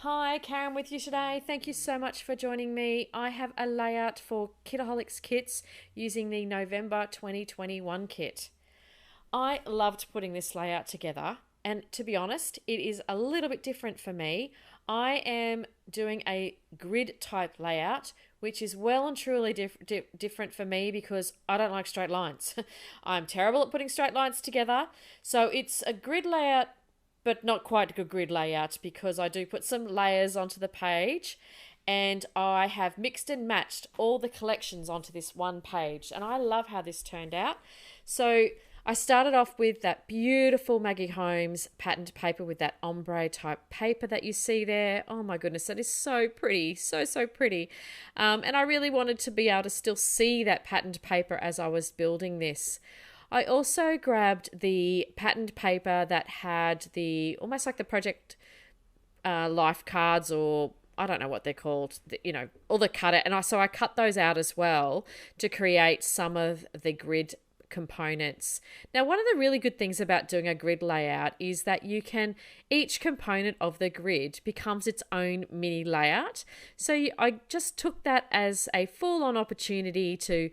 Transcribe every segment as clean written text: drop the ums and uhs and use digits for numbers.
Hi, Karen with you today. Thank you so much for joining me. I have a layout for Kitaholic Kits using the November 2021 kit. I loved putting this layout together, and to be honest, it is a little bit different for me. I am doing a grid type layout, which is well and truly different for me because I don't like straight lines. I'm terrible at putting straight lines together. So it's a grid layout, but not quite a good grid layout because I do put some layers onto the page, and I have mixed and matched all the collections onto this one page, and I love how this turned out. So I started off with that beautiful Maggie Holmes patterned paper with that ombre type paper that you see there. Oh my goodness, that is so pretty, so pretty. And I really wanted to be able to still see that patterned paper as I was building this. I also grabbed the patterned paper that had the almost like the project life cards, or I don't know what they're called, all the cut out, and I cut those out as well to create some of the grid components. Now, one of the really good things about doing a grid layout is that each component of the grid becomes its own mini layout. So I just took that as a full-on opportunity to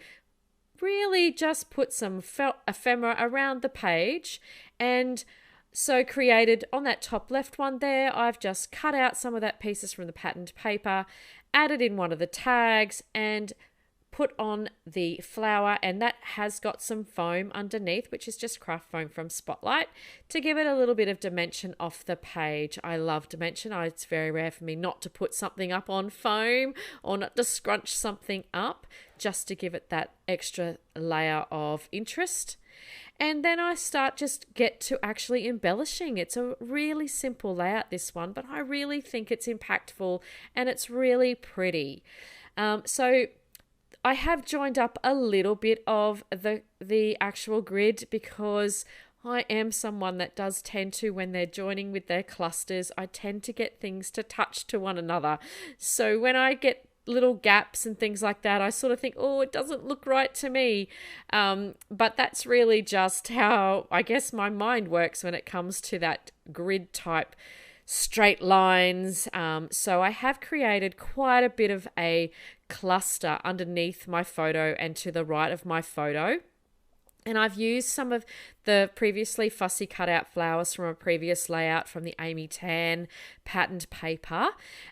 really just put some ephemera around the page, and so created on that top left one there, I've just cut out some of that pieces from the patterned paper, added in one of the tags, and put on the flower, and that has got some foam underneath, which is just craft foam from Spotlight, to give it a little bit of dimension off the page. I love dimension. It's very rare for me not to put something up on foam or not to scrunch something up, just to give it that extra layer of interest. And then I get to actually embellishing. It's a really simple layout, this one, but I really think it's impactful and it's really pretty. So I have joined up a little bit of the actual grid because I am someone that does tend to, when they're joining with their clusters, I tend to get things to touch to one another. So when I get little gaps and things like that, I sort of think, oh, it doesn't look right to me. But that's really just how I guess my mind works when it comes to that grid type straight lines. So I have created quite a bit of a cluster underneath my photo and to the right of my photo. And I've used some of the previously fussy cut out flowers from a previous layout from the Amy Tan patterned paper.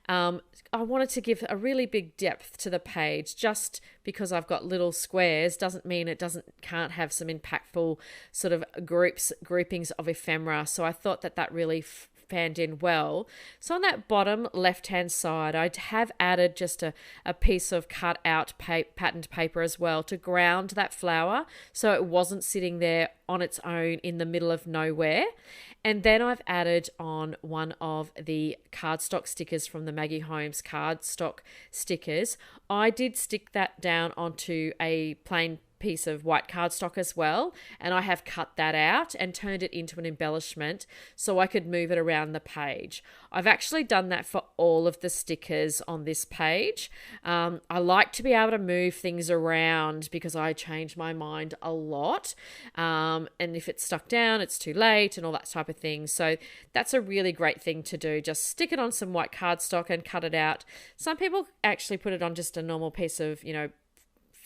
I wanted to give a really big depth to the page. Just because I've got little squares doesn't mean it can't have some impactful sort of groupings of ephemera. So I thought that really fanned in well. So on that bottom left hand side, I have added just a piece of cut out patterned paper as well to ground that flower, so it wasn't sitting there on its own in the middle of nowhere. And then I've added on one of the cardstock stickers from the Maggie Holmes cardstock stickers. I did stick that down onto a plain piece of white cardstock as well, and I have cut that out and turned it into an embellishment so I could move it around the page. I've actually done that for all of the stickers on this page. I like to be able to move things around because I change my mind a lot, and if it's stuck down it's too late and all that type of thing. So that's a really great thing to do. Just stick it on some white cardstock and cut it out. Some people actually put it on just a normal piece of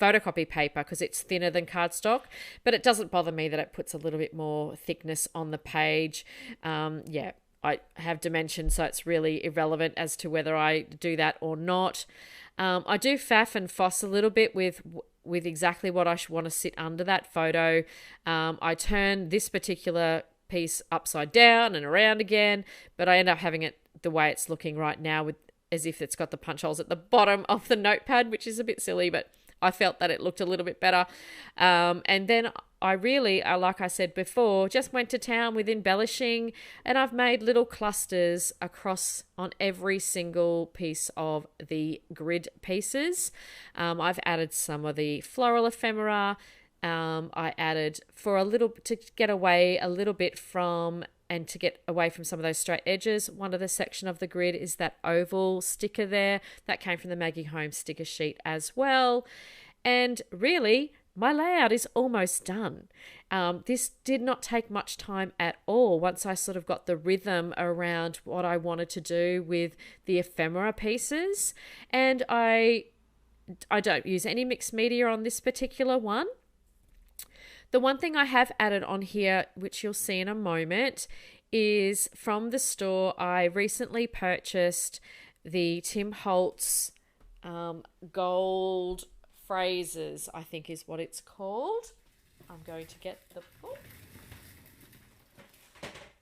photocopy paper because it's thinner than cardstock, but it doesn't bother me that it puts a little bit more thickness on the page. I have dimension, so it's really irrelevant as to whether I do that or not. I do faff and fuss a little bit with exactly what I want to sit under that photo. I turn this particular piece upside down and around again, but I end up having it the way it's looking right now, as if it's got the punch holes at the bottom of the notepad, which is a bit silly, but I felt that it looked a little bit better. And then I really, like I said before, just went to town with embellishing, and I've made little clusters across on every single piece of the grid pieces. I've added some of the floral ephemera. I added to get away a little bit from and to get away from some of those straight edges. One of the section of the grid is that oval sticker there that came from the Maggie Holmes sticker sheet as well. And really, my layout is almost done. This did not take much time at all once I sort of got the rhythm around what I wanted to do with the ephemera pieces. And I don't use any mixed media on this particular one. The one thing I have added on here, which you'll see in a moment, is from the store. I recently purchased the Tim Holtz gold phrases, I think is what it's called. I'm going to get the book.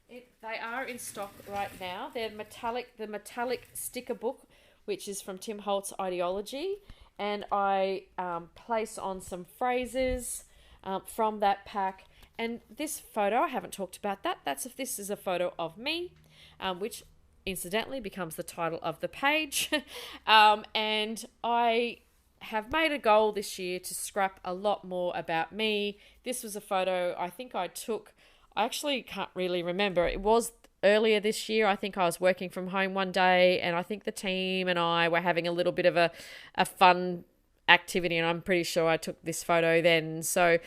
They are in stock right now. They're the metallic sticker book, which is from Tim Holtz Ideology. And I place on some phrases from that pack. And this photo, I haven't talked about that. This is a photo of me, which incidentally becomes the title of the page. And I have made a goal this year to scrap a lot more about me. This was a photo I think I took. I actually can't really remember. It was earlier this year. I think I was working from home one day, and I think the team and I were having a little bit of a fun activity, and I'm pretty sure I took this photo then. So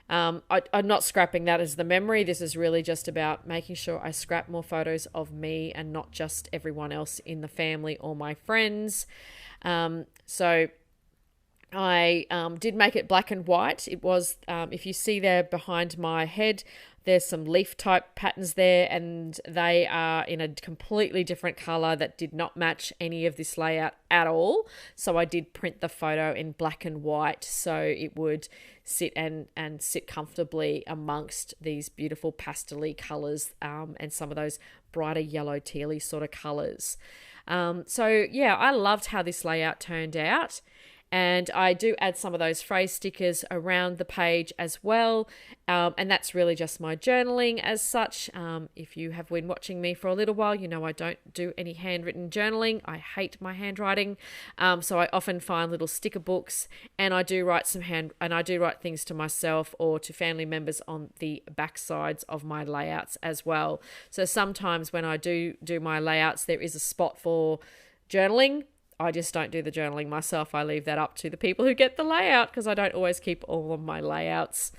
I'm not scrapping that as the memory. This is really just about making sure I scrap more photos of me and not just everyone else in the family or my friends. So I did make it black and white. It was, if you see there behind my head, there's some leaf type patterns there, and they are in a completely different color that did not match any of this layout at all. So I did print the photo in black and white so it would sit and sit comfortably amongst these beautiful pastel-y colors and some of those brighter yellow tealy sort of colors. So yeah, I loved how this layout turned out. And I do add some of those phrase stickers around the page as well. And that's really just my journaling as such. If you have been watching me for a little while, you know I don't do any handwritten journaling. I hate my handwriting. So I often find little sticker books, and I do write things to myself or to family members on the back sides of my layouts as well. So sometimes when I do my layouts, there is a spot for journaling. I just don't do the journaling myself. I leave that up to the people who get the layout because I don't always keep all of my layouts.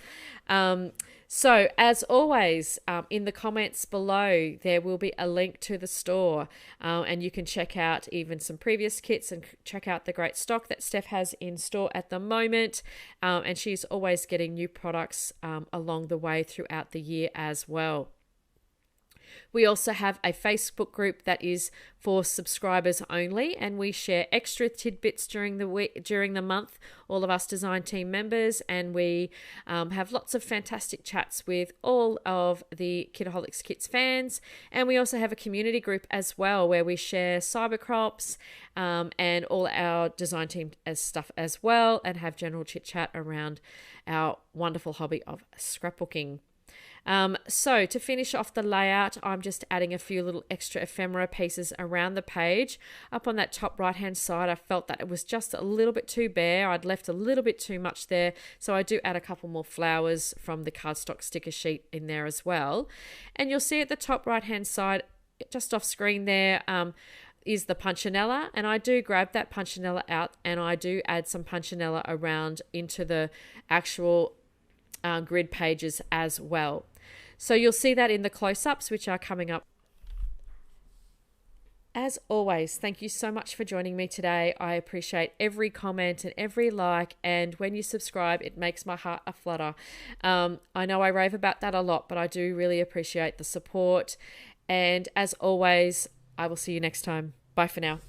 So as always, in the comments below, there will be a link to the store and you can check out even some previous kits and check out the great stock that Steph has in store at the moment. And she's always getting new products along the way throughout the year as well. We also have a Facebook group that is for subscribers only, and we share extra tidbits during the month, all of us design team members, and we have lots of fantastic chats with all of the Kitaholic Kits fans. And we also have a community group as well where we share cybercrops and all our design team stuff as well, and have general chit chat around our wonderful hobby of scrapbooking. So to finish off the layout, I'm just adding a few little extra ephemera pieces around the page. Up on that top right hand side, I felt that it was just a little bit too bare. I'd left a little bit too much there, so I do add a couple more flowers from the cardstock sticker sheet in there as well. And you'll see at the top right hand side, just off screen there, is the punchinella, and I do grab that punchinella out and I do add some punchinella around into the actual grid pages as well. So you'll see that in the close-ups, which are coming up. As always, thank you so much for joining me today. I appreciate every comment and every like, and when you subscribe, it makes my heart a flutter. I know I rave about that a lot, but I do really appreciate the support. And as always, I will see you next time. Bye for now.